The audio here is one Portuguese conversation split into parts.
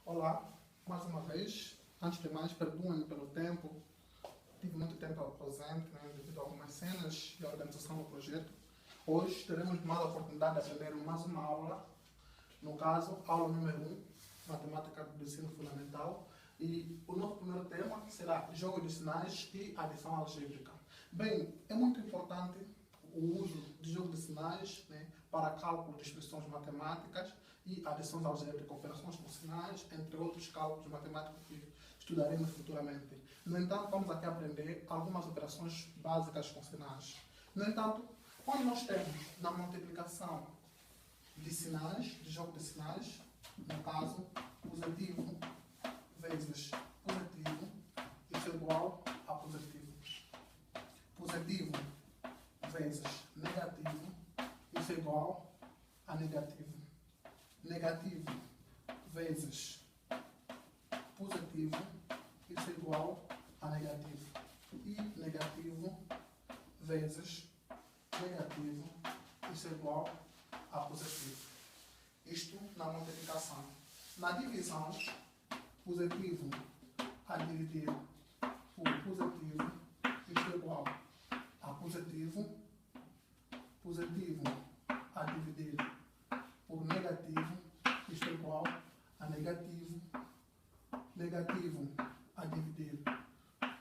Olá, mais uma vez. Antes de mais, perdoem-me pelo tempo. Tive muito tempo ausente, devido a algumas cenas e a organização do projeto. Hoje teremos mais a oportunidade de aprender mais uma aula. No caso, aula número 1, Matemática do Ensino Fundamental. E o nosso primeiro tema será jogo de sinais e adição algébrica. Bem, é muito importante o uso de jogo de sinais para cálculo de expressões matemáticas e adições algébricas, operações com sinais, entre outros cálculos matemáticos que estudaremos futuramente. No entanto, vamos aqui aprender algumas operações básicas com sinais. No entanto, quando nós temos na multiplicação de sinais, de jogo de sinais, no caso, positivo vezes positivo, isso é igual a positivo. Positivo vezes negativo, isso é igual a negativo. Negativo vezes positivo, isso é igual a negativo. E negativo vezes negativo, isso é igual a positivo. Isto na multiplicação. Na divisão, positivo a dividir por positivo, isto é igual a positivo. Positivo a dividir por negativo, isto é igual a negativo. Negativo a dividir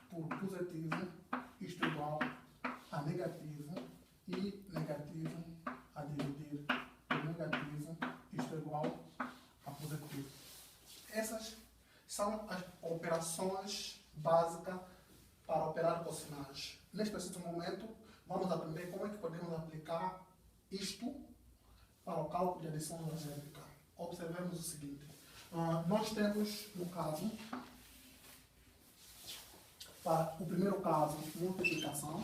por positivo, isto é igual a negativo. E negativo a dividir por negativo, isto é igual a positivo. Essas são as operações básicas para operar com sinais. Neste preciso momento, vamos aprender como é que podemos aplicar isto para o cálculo de adição algébrica. Observemos o seguinte. Nós temos, no caso, para o primeiro caso, multiplicação,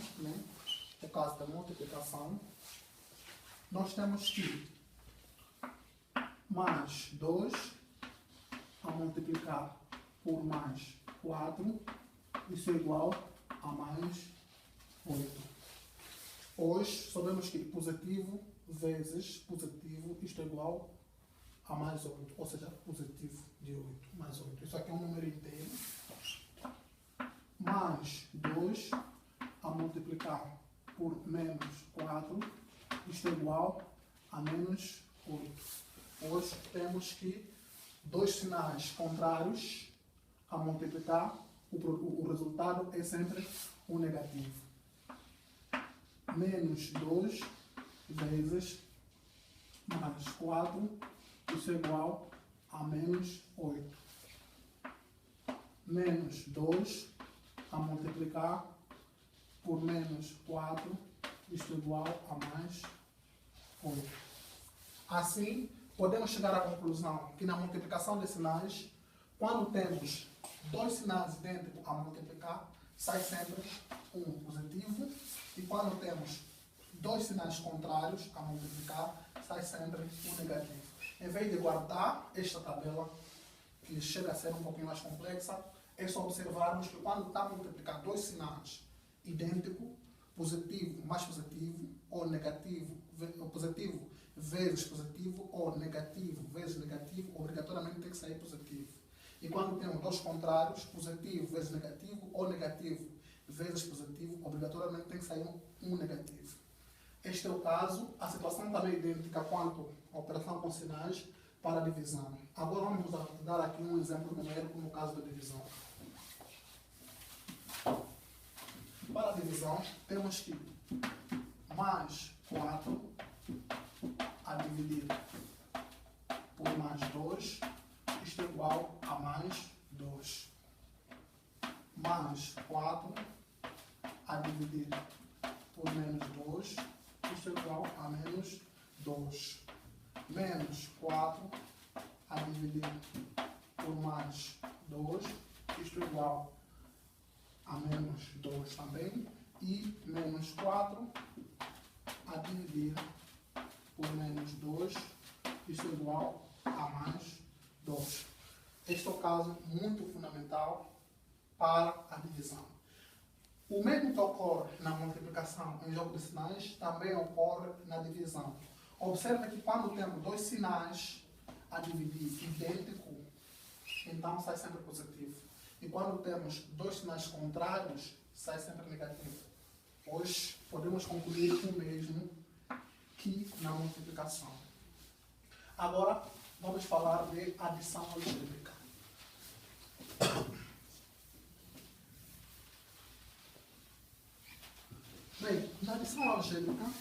o caso da multiplicação, nós temos que mais 2 a multiplicar por mais 4, isso é igual a mais 8. Hoje, sabemos que positivo vezes positivo, isto é igual a mais 8, ou seja, positivo de 8, mais 8. Isso aqui é um número inteiro. Mais 2 a multiplicar por menos 4, isto é igual a menos 8. Hoje temos que dois sinais contrários a multiplicar, o resultado é sempre o negativo. Menos 2 vezes mais 4, isso é igual a menos 8. Menos 2 a multiplicar por menos 4, isto é igual a mais 8. Assim, podemos chegar à conclusão que na multiplicação de sinais, quando temos dois sinais idênticos a multiplicar, sai sempre um positivo, e quando temos dois sinais contrários a multiplicar, sai sempre um negativo. Em vez de guardar esta tabela, que chega a ser um pouquinho mais complexa, é só observarmos que quando está a multiplicar dois sinais idênticos, positivo mais positivo, ou negativo, positivo vezes positivo, ou negativo vezes negativo, obrigatoriamente tem que sair positivo. E quando temos dois contrários, positivo vezes negativo, ou negativo vezes positivo, obrigatoriamente tem que sair um negativo. Este é o caso. A situação também é idêntica quanto à operação com sinais para a divisão. Agora vamos dar aqui um exemplo numérico no caso da divisão. Para a divisão, temos que mais 4 a dividir por mais 2, isto é igual a mais 2. Mais 4 a dividir por menos 2, isto é igual a menos 2. Menos 4 a dividir por mais 2, isto é igual a menos 2 também. E menos 4 a dividir por menos 2, isto é igual a mais 2. Este é o caso muito fundamental para a divisão. O mesmo que ocorre na multiplicação em jogo de sinais, também ocorre na divisão. Observe que quando temos dois sinais a dividir idênticos, então sai sempre positivo. E quando temos dois sinais contrários, sai sempre negativo. Hoje podemos concluir o mesmo que na multiplicação. Agora vamos falar de adição algébrica. Bem, na adição algébrica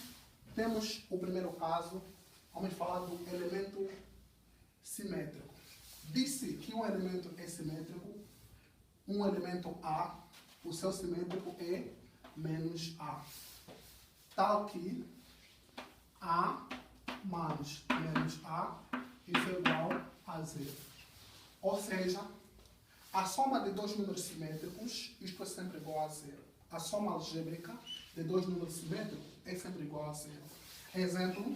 temos o primeiro caso, vamos falar do elemento simétrico. Disse que um elemento é simétrico, um elemento A, o seu simétrico é menos A. Tal que A mais menos A, isso é igual a zero. Ou seja, a soma de dois números simétricos, isto é sempre igual a zero. A soma algébrica de dois números simétricos é sempre igual a zero. Exemplo,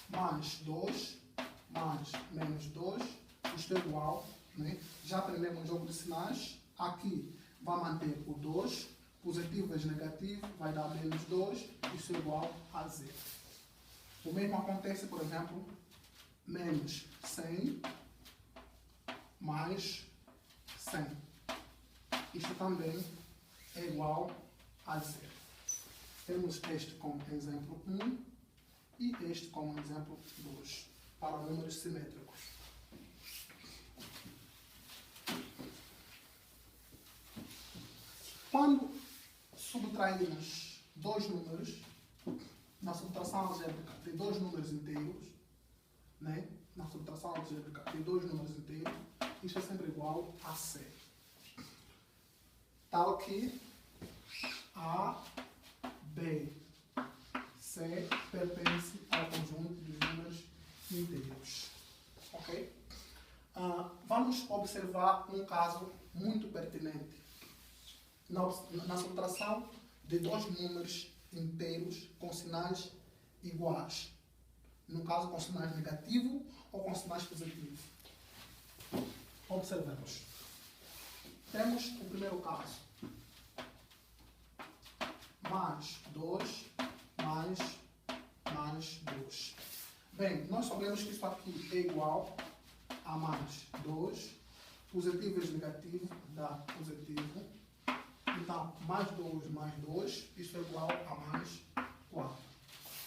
mais 2 mais menos 2, isto é igual, né? Já aprendemos o jogo de sinais, aqui vai manter o 2, positivo vezes negativo, vai dar menos 2, isso é igual a zero. O mesmo acontece, por exemplo, menos 100 mais 100. Isto também é igual a zero. Temos este como exemplo 1 e este como exemplo 2, para números simétricos. Quando subtraímos dois números, na subtração algébrica de dois números inteiros, né? Na subtração algébrica de dois números inteiros, isto é sempre igual a C. Tal que A, B, C pertence ao conjunto dos números inteiros. Ok? Vamos observar um caso muito pertinente. Na subtração de dois números inteiros com sinais iguais. No caso, com sinais negativo ou com sinais positivos. Observemos. Temos o primeiro caso. Mais 2 mais 2. Bem, nós sabemos que isso aqui é igual a mais 2. Positivo vezes negativo dá positivo. Então, mais 2, isso é igual a mais 4.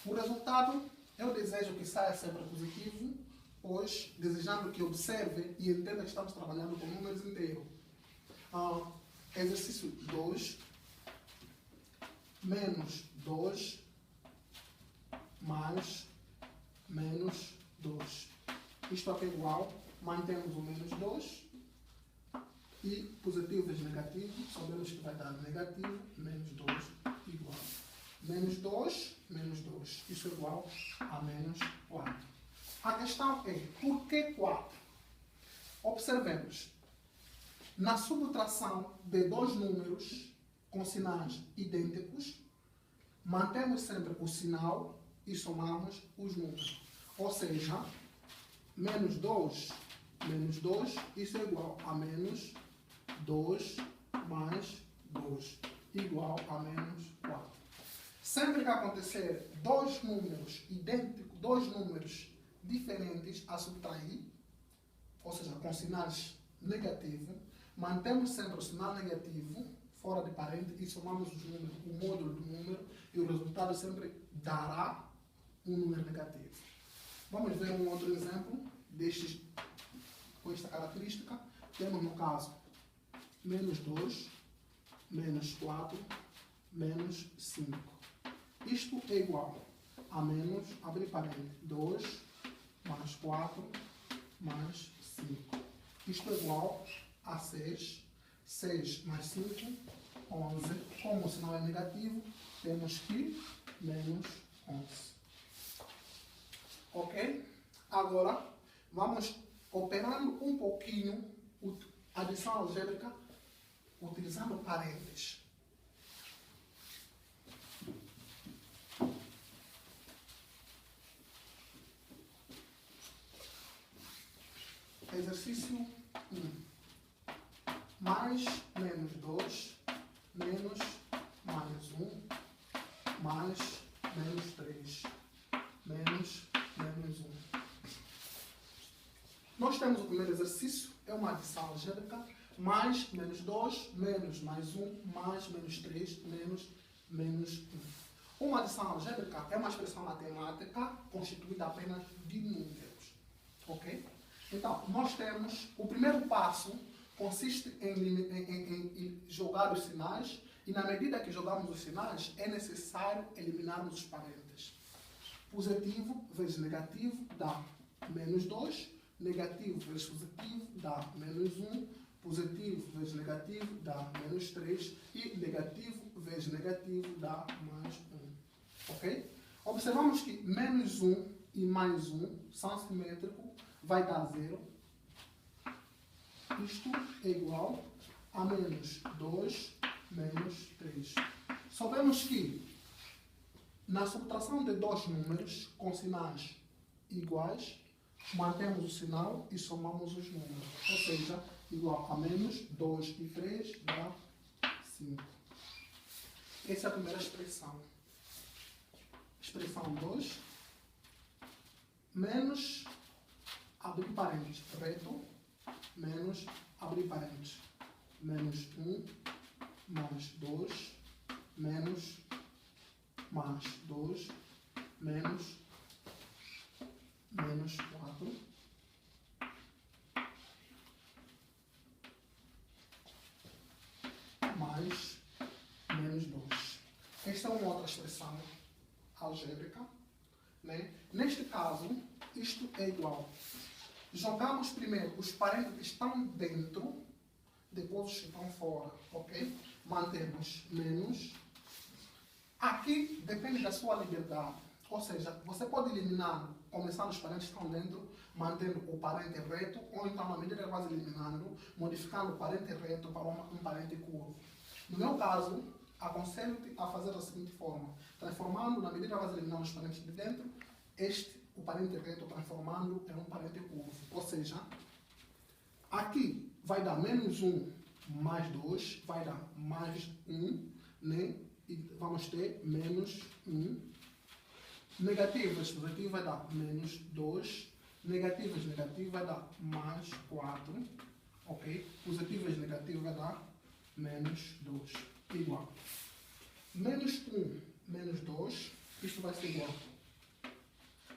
O resultado, eu desejo que saia sempre positivo, pois, desejando que observe e entenda que estamos trabalhando com números inteiros. Exercício 2, menos 2, mais menos 2. Isto aqui é igual, mantemos o menos 2. E positivo vezes negativo, sabemos que vai dar negativo, menos 2 igual. Menos 2, menos 2. Isso é igual a menos 4. A questão é, por que 4? Observemos. Na subtração de dois números com sinais idênticos, mantemos sempre o sinal e somamos os números. Ou seja, menos 2, isso é igual a menos 2 mais 2, igual a menos 4. Sempre que acontecer dois números idênticos, dois números diferentes a subtrair, ou seja, com sinais negativos, mantemos sempre o sinal negativo fora de parênteses e somamos os números, o módulo do número, e o resultado sempre dará um número negativo. Vamos ver um outro exemplo destes, com esta característica. Temos no caso menos 2, menos 4, menos 5. Isto é igual a menos, abrir parênteses, 2 mais 4 mais 5. Isto é igual a 6. 6 mais 5, 11. Como o sinal é negativo, temos que menos 11. Ok? Agora, vamos operando um pouquinho a adição algébrica utilizando parênteses. Exercício 1. Mais menos 2, menos mais 1, mais menos 3, menos 1. Nós temos o primeiro exercício é uma adição algébrica, mais menos 2, menos mais 1, mais menos 3, menos 1. Uma adição algébrica é uma expressão matemática constituída apenas de números. Ok? Então, nós temos, o primeiro passo consiste em jogar os sinais, e na medida que jogamos os sinais, é necessário eliminarmos os parênteses. Positivo vezes negativo dá menos 2, negativo vezes positivo dá menos 1, positivo vezes negativo dá menos 3 e negativo vezes negativo dá mais 1. Ok? Observamos que menos 1 e mais 1 são simétricos, vai dar 0. Isto é igual a menos 2 menos 3. Sabemos que na subtração de dois números com sinais iguais, mantemos o sinal e somamos os números. Ou seja, igual a menos 2 e 3 dá 5. Essa é a primeira expressão. Expressão 2, menos, abrir parênteses, reto, menos, abrir parênteses, menos 1, mais 2, menos, mais 2, menos 4, mais menos 2. Esta é uma outra expressão algébrica. Né? Neste caso, isto é igual. Jogamos primeiro os parênteses que estão dentro, depois os que estão fora. Ok? Mantemos menos. Aqui depende da sua liberdade. Ou seja, você pode eliminar, começando os parênteses que estão dentro, mantendo o parente reto, ou então, na medida que vas eliminando, modificando o parente reto para um parente curvo. No meu caso, aconselho-te a fazer da seguinte forma: transformando, na medida que vas eliminando os parentes de dentro, o parente reto transformando em um parente curvo. Ou seja, aqui vai dar menos 1 mais 2, vai dar mais 1, né? E vamos ter menos 1. Negativo vezes positivo vai dar menos 2. Negativo vezes negativo vai dar mais 4. Ok? Positivo vezes negativo vai dar menos 2. Igual. Menos 1 menos 2. Isto vai ser igual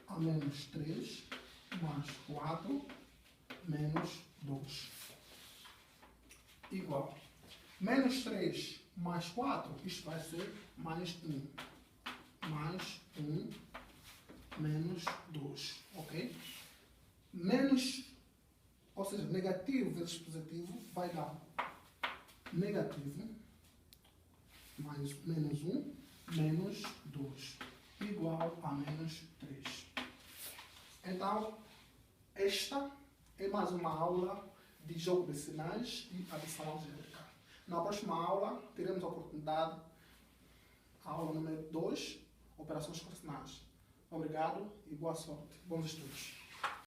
a menos 3 mais 4 menos 2. Igual. Menos 3 mais 4. Isto vai ser mais 1. Mais 1 menos 2, ok? Menos, ou seja, negativo vezes positivo vai dar negativo mais menos 1 menos 2 igual a menos 3. Então, esta é mais uma aula de jogo de sinais e adição algébrica. Na próxima aula, teremos a oportunidade, a aula número 2, operações com sinais. Obrigado e boa sorte. Bons estudos.